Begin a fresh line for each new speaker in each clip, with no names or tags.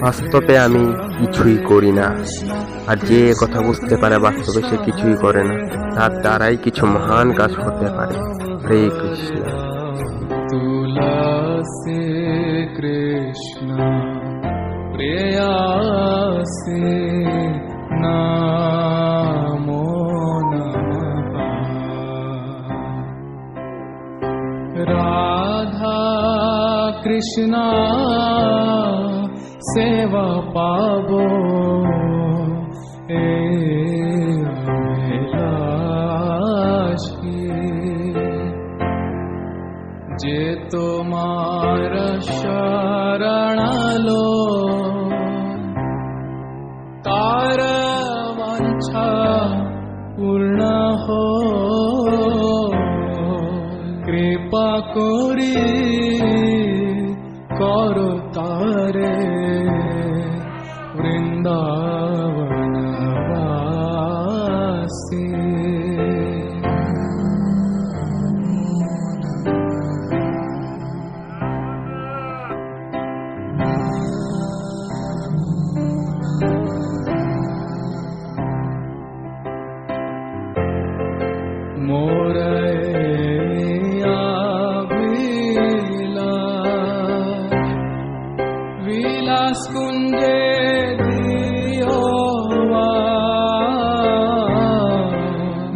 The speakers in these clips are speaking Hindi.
বাস্তবে আমি কিছুই করি না, আর যে কথা বুঝতে পারে বাস্তবে সে কিছুই করে না, তার দ্বারাই কিছু মহান কাজ হতে পারে। হরে কৃষ্ণ।
তুলসী কৃষ্ণ প্রেয়সী নমো নমঃ। রাধা কৃষ্ণ সেবা পাবো যে তোমার শরণালো তার বাঞ্ছা পূর্ণ হো। কৃপা করি করো তারে বৃন্দাবনবাসী। विलास कुंजे दियो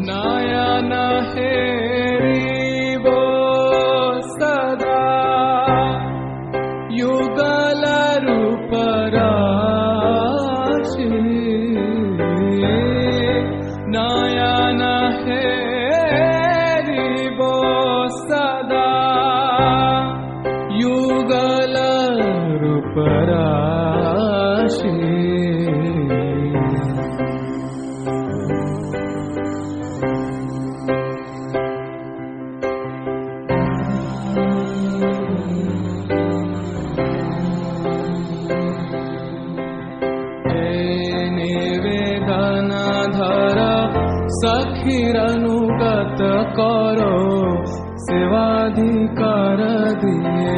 नयन हेरिबो सदा। युगल रूप राशि नयन हेरिबो सदा। युगल रूप राशि निवेदन धर सखीरनुगत करो। सेवाधिकार दिए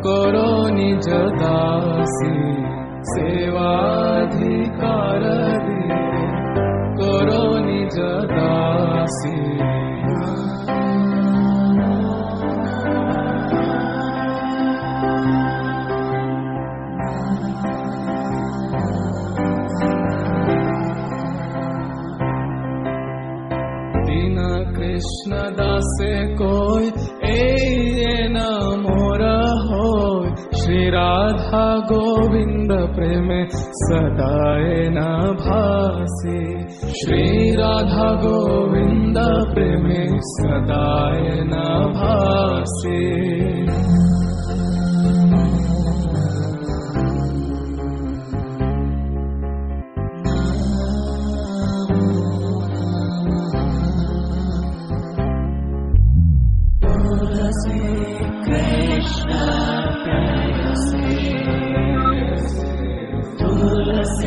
करो निज दासी। सेवाधिकार दिए करो निज दासी। दीन कृष्ण दासे कोई न मोर हो। श्री राधा गोविंद प्रेम सदाए न भासी। श्री राधा गोविंद प्रेम सदाए न भासी। तुलसी